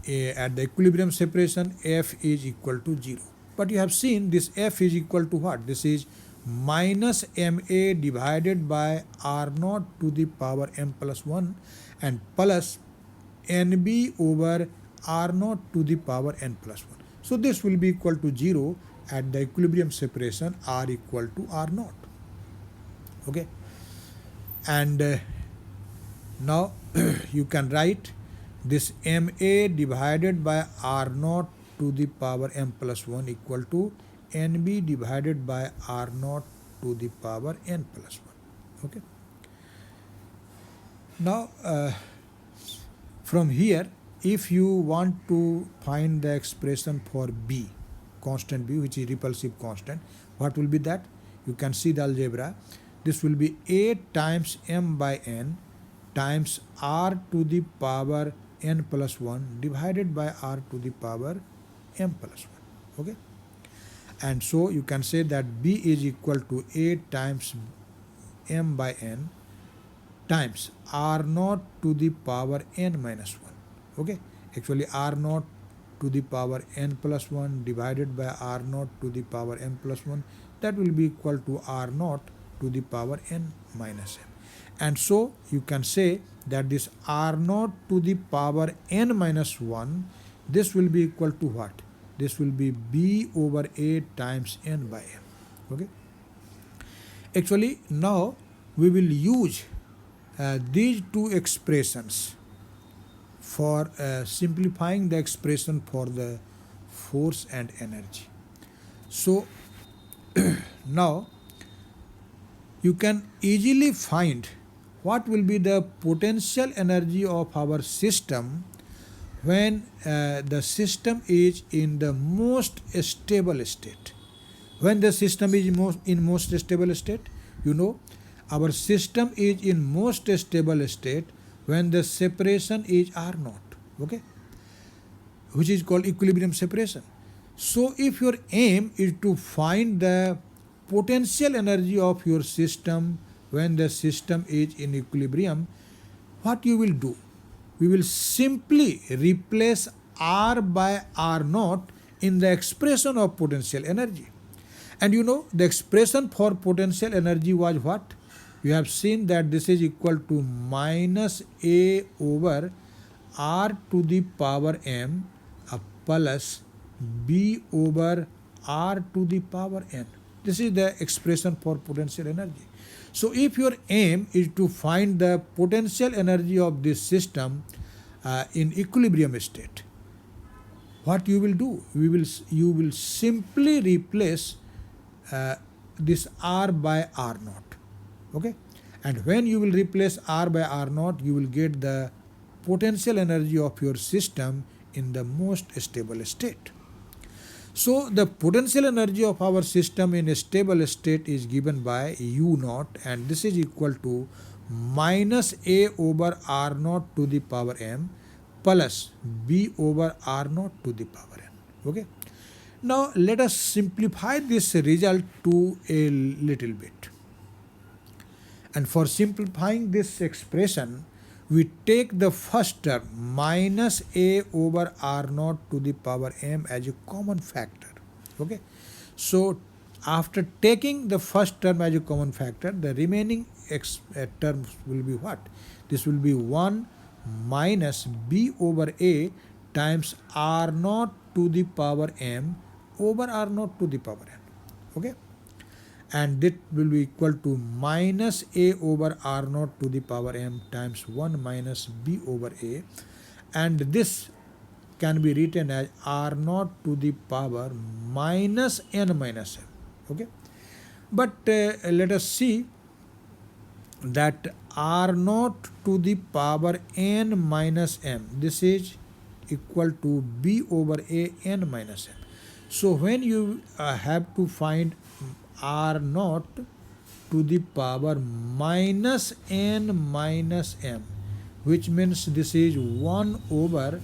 at the equilibrium separation F is equal to 0. But you have seen this F is equal to what? This is minus MA divided by R naught to the power M plus 1 and plus NB over R naught to the power N plus 1. So this will be equal to 0 at the equilibrium separation R equal to R naught. Okay. And now you can write this MA divided by R naught to the power M plus 1 equal to NB divided by R naught to the power N plus 1. Okay. Now from here, if you want to find the expression for B, constant B, which is repulsive constant, what will be that? You can see the algebra. This will be A times M by N times R to the power N plus 1 divided by R to the power M plus 1. Okay. And so you can say that B is equal to A times M by N times R naught to the power N minus 1. Okay. Actually R naught to the power N plus 1 divided by R naught to the power M plus 1, that will be equal to R naught to the power N minus M. And so you can say that this R naught to the power N minus 1, this will be equal to what? This will be B over A times N by M. Okay. Actually now we will use these two expressions for simplifying the expression for the force and energy. So now you can easily find what will be the potential energy of our system when the system is in the most stable state. When the system is in most stable state, you know, our system is in most stable state when the separation is R naught, okay, which is called equilibrium separation. So if your aim is to find the potential energy of your system when the system is in equilibrium, what you will do? We will simply replace R by R naught in the expression of potential energy. And you know, the expression for potential energy was what? You have seen that this is equal to minus A over R to the power M plus B over R to the power N. This is the expression for potential energy. So if your aim is to find the potential energy of this system in equilibrium state, what you will do? You will simply replace this R by R naught. Okay, and when you will replace R by R naught, you will get the potential energy of your system in the most stable state. So the potential energy of our system in a stable state is given by U naught, and this is equal to minus A over R naught to the power M plus B over R naught to the power N. Okay. Now let us simplify this result to a little bit. And for simplifying this expression, we take the first term minus A over R naught to the power M as a common factor. Okay. So after taking the first term as a common factor, the remaining terms will be what? This will be 1 minus B over A times R naught to the power M over R naught to the power N. Okay. And that will be equal to minus A over R naught to the power M times 1 minus B over A, and this can be written as R naught to the power minus N minus M. Okay, but let us see that R naught to the power N minus M, this is equal to B over A N minus M. So when you have to find R naught to the power minus N minus M, which means this is 1 over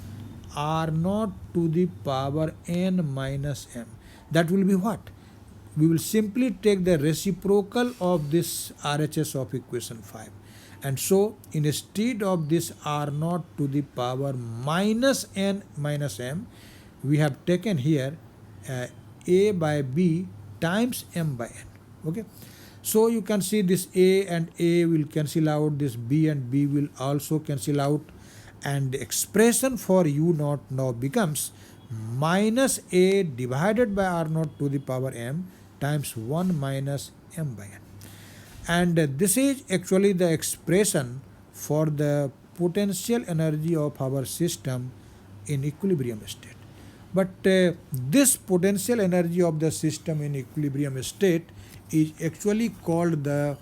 R naught to the power N minus M. That will be what? We will simply take the reciprocal of this RHS of equation 5, And so instead of this r naught to the power minus n minus m, we have taken here a by b times m by n. Okay, so you can see this a and a will cancel out, this b and b will also cancel out, and the expression for u naught now becomes minus a divided by r naught to the power m times 1 minus m by n. And this is actually the expression for the potential energy of our system in equilibrium state. But this potential energy of the system in equilibrium state is actually called the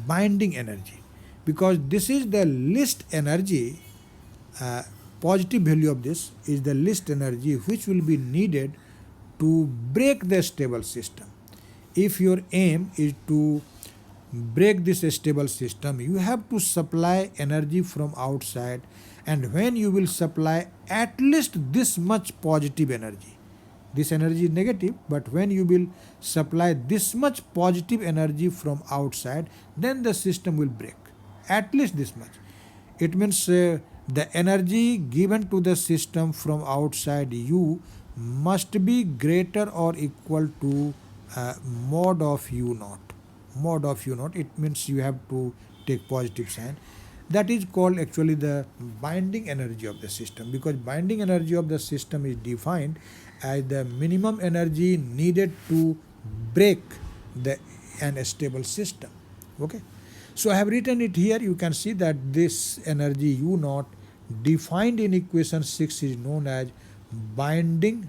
binding energy, because this is the least energy, positive value of this is the least energy which will be needed to break the stable system. If your aim is to break this stable system, you have to supply energy from outside, and when you will supply at least this much positive energy, this energy is negative, but when you will supply this much positive energy from outside, then the system will break, at least this much. It means the energy given to the system from outside U must be greater or equal to mod of u naught. Mod of u naught, it means you have to take positive sign. That is called actually the binding energy of the system, because binding energy of the system is defined as the minimum energy needed to break the unstable system. Okay, so I have written it here. You can see that this energy u naught defined in equation 6 is known as binding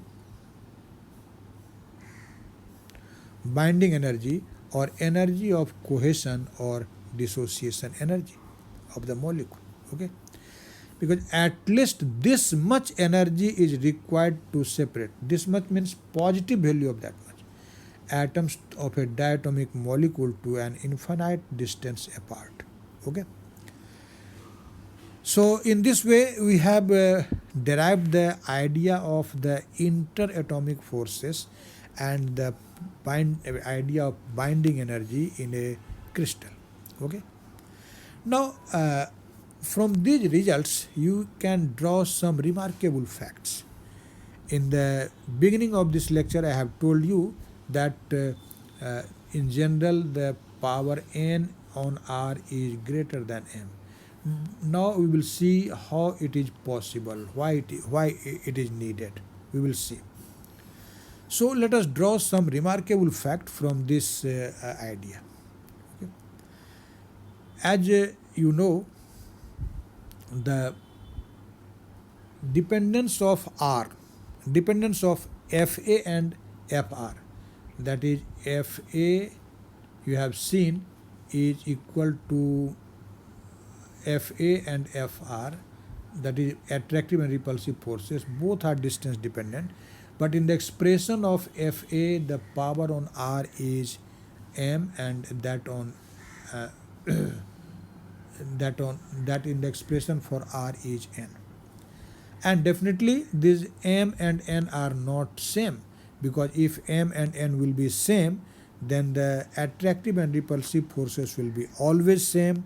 energy, or energy of cohesion or dissociation energy of the molecule. Okay, because at least this much energy is required to separate. This much means positive value of that much atoms of a diatomic molecule to an infinite distance apart. Okay, so in this way we have derived the idea of the interatomic forces and the idea of binding energy in a crystal. Okay, now from these results you can draw some remarkable facts. In the beginning of this lecture I have told you that in general the power n on r is greater than m. Now we will see how it is possible, why it is needed. We will see. So let us draw some remarkable fact from this idea. Okay. As you know, the dependence of R, dependence of Fa and Fr, that is Fa you have seen is equal to Fa and Fr, that is attractive and repulsive forces, both are distance dependent. But in the expression of Fa, the power on R is m, and that in the expression for R is n. And definitely this m and n are not same, because if m and n will be same, then the attractive and repulsive forces will be always same,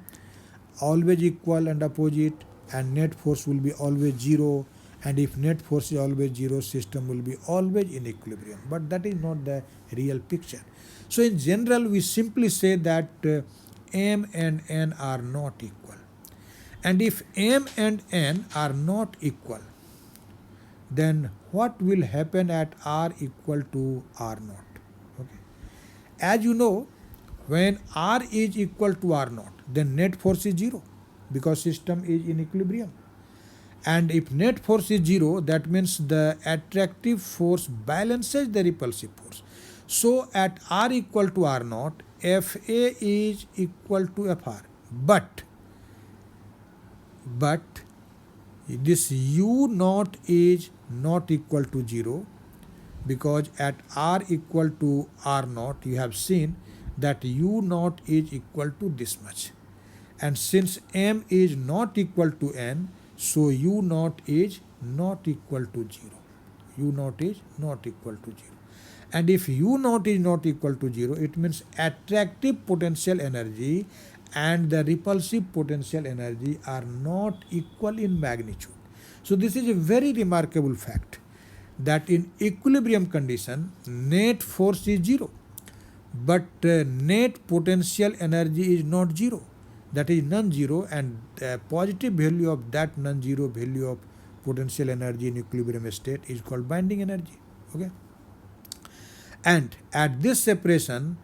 always equal and opposite, and net force will be always zero. And if net force is always zero, system will be always in equilibrium. But that is not the real picture. So in general, we simply say that m and n are not equal. And if m and n are not equal, then what will happen at r equal to r naught? Okay. As you know, when r is equal to r naught, then net force is zero, because system is in equilibrium. And if net force is zero, that means the attractive force balances the repulsive force. So at r equal to r naught, Fa is equal to Fr. But this u naught is not equal to 0, because at r equal to r naught you have seen that u naught is equal to this much. And since m is not equal to n, so u naught is not equal to 0. U naught is not equal to 0. And if u naught is not equal to 0, it means attractive potential energy and the repulsive potential energy are not equal in magnitude. So this is a very remarkable fact, that in equilibrium condition net force is zero, but net potential energy is not zero, that is non-zero, and the positive value of that non-zero value of potential energy in equilibrium state is called binding energy. Okay, and at this separation,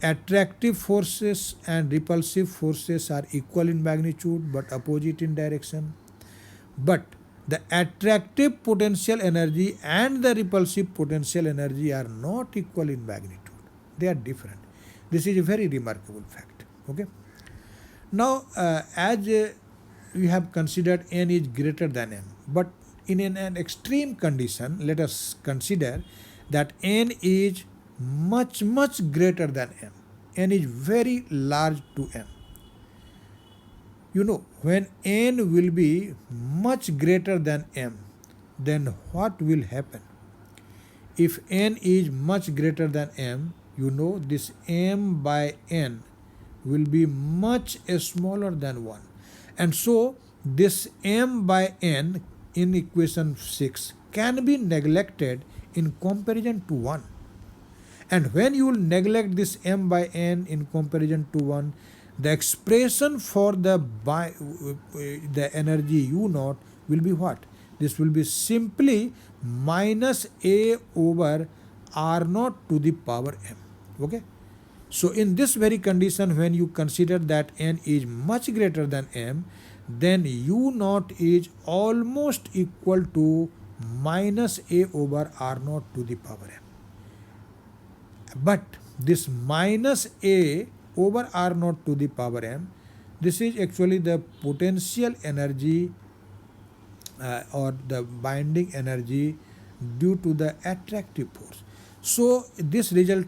attractive forces and repulsive forces are equal in magnitude but opposite in direction. But the attractive potential energy and the repulsive potential energy are not equal in magnitude. They are different. This is a very remarkable fact. Okay. Now, as we have considered n is greater than m, but in an extreme condition, let us consider that n is much greater than m. N is very large to m. You know, when n will be much greater than m, then what will happen? If n is much greater than m, you know this m by n will be much smaller than 1. And so this m by n in equation 6 can be neglected in comparison to 1. And when you will neglect this m by n in comparison to 1, the expression for the energy u naught will be what? This will be simply minus a over r naught to the power m. Okay. So in this very condition, when you consider that n is much greater than m, then u naught is almost equal to minus a over r naught to the power m. But this minus a over r naught to the power m, this is actually the potential energy or the binding energy due to the attractive force. So this result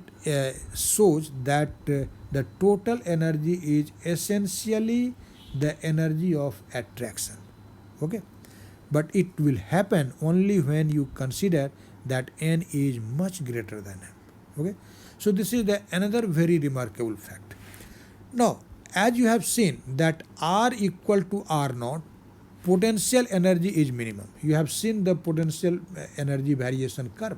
shows that the total energy is essentially the energy of attraction. Okay, but it will happen only when you consider that n is much greater than m. Okay, so this is another very remarkable fact. Now, as you have seen that r equal to r naught, potential energy is minimum. You have seen the potential energy variation curve.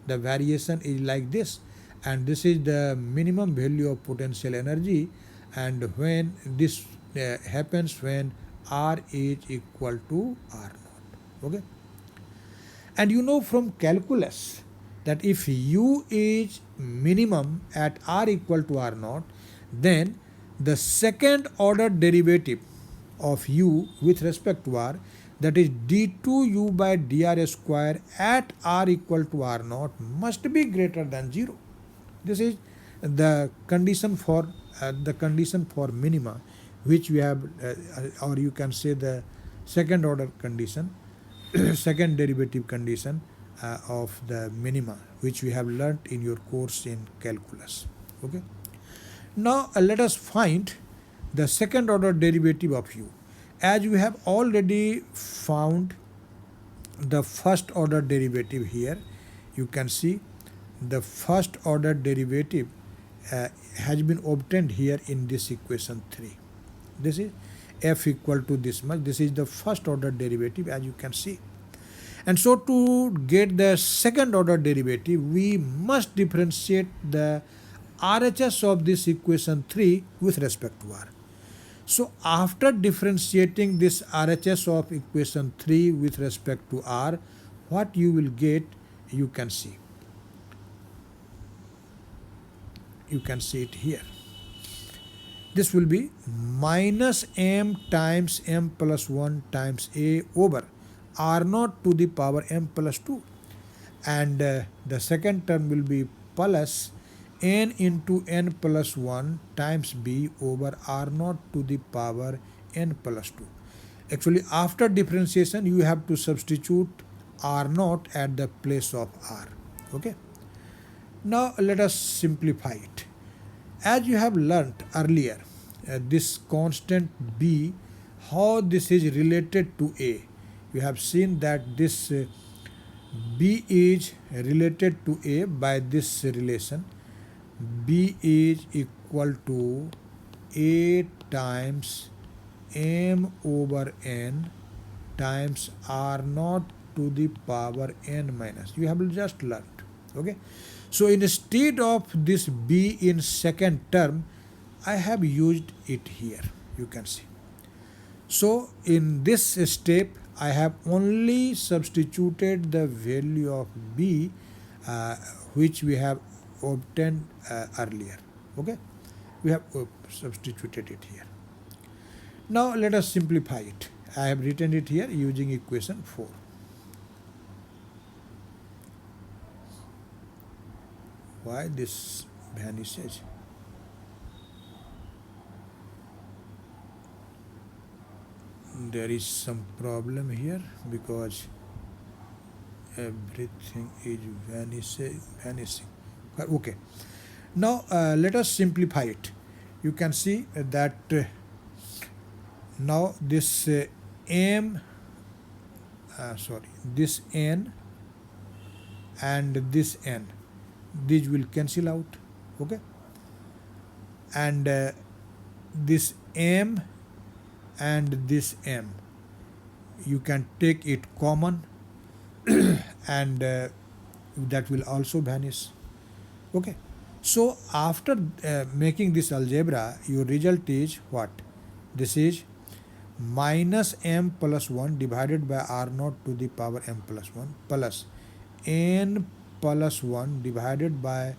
The variation is like this, and this is the minimum value of potential energy, and when this happens when r is equal to r naught. Okay, and you know from calculus that if u is minimum at r equal to r naught, then the second order derivative of u with respect to r, that is d2u by dr square at r equal to r naught, must be greater than 0. This is the condition for minima, which we have, or you can say the second order condition, second derivative condition of the minima, which we have learnt in your course in calculus. Okay. Now let us find the second order derivative of u. As we have already found the first order derivative here, you can see the first order derivative has been obtained here in this equation 3. This is f equal to this much. This is the first order derivative, as you can see. And so to get the second order derivative, we must differentiate the RHS of this equation 3 with respect to r. So after differentiating this RHS of equation 3 with respect to r, what you will get, you can see. You can see it here. This will be minus m times m plus 1 times a over r naught to the power m plus 2. And the second term will be plus n into n plus 1 times b over r naught to the power n plus 2. Actually, after differentiation, you have to substitute r naught at the place of r. Okay. Now let us simplify it. As you have learnt earlier, this constant b, how this is related to a. You have seen that this b is related to a by this relation. B is equal to A times m over n times r naught to the power n minus. You have just learned. Okay. So instead of this b in second term, I have used it here. You can see. So in this step, I have only substituted the value of b which we have obtained earlier. Okay, we have substituted it here. Now let us simplify it. I have written it here using equation 4. Why this vanishes? There is some problem here because everything is vanishing. Okay. Now let us simplify it. You can see that now this this n and this n, these will cancel out. Okay. And this m and this m, you can take it common and that will also vanish. Okay. So after making this algebra, your result is what? This is minus m plus 1 divided by r naught to the power m plus 1 plus n plus 1 divided by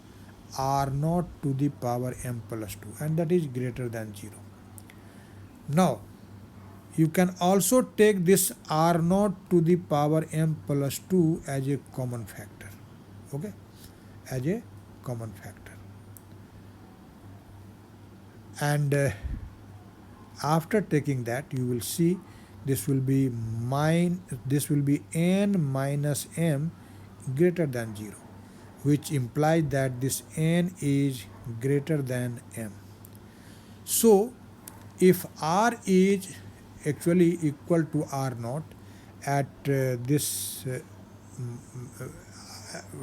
r naught to the power m plus 2, and that is greater than 0. Now you can also take this r naught to the power m plus 2 as a common factor. Okay, as a common factor. And after taking that, you will see this will be n minus m greater than 0, which implies that this n is greater than m. So if r is actually equal to r naught at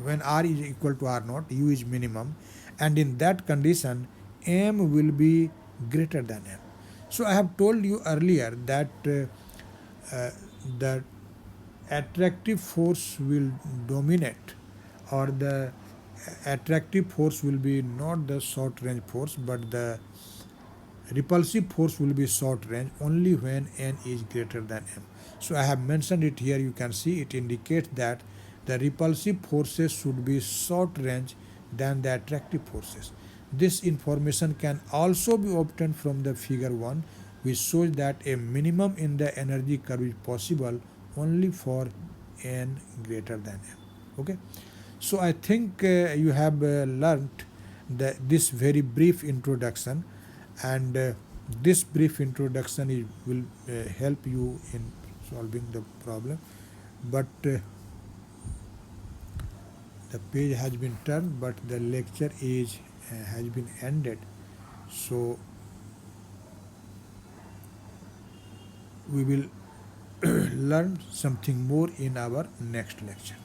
when r is equal to r naught, u is minimum, and in that condition m will be greater than m. So I have told you earlier that the attractive force will dominate, or the attractive force will be not the short range force, but the repulsive force will be short range only when n is greater than m. So I have mentioned it here. You can see it indicates that the repulsive forces should be short range than the attractive forces. This information can also be obtained from the figure 1, which shows that a minimum in the energy curve is possible only for n greater than m. Okay, so I think you have learnt this very brief introduction, and this brief introduction will help you in solving the problem. But the page has been turned, but the lecture has been ended. So we will learn something more in our next lecture.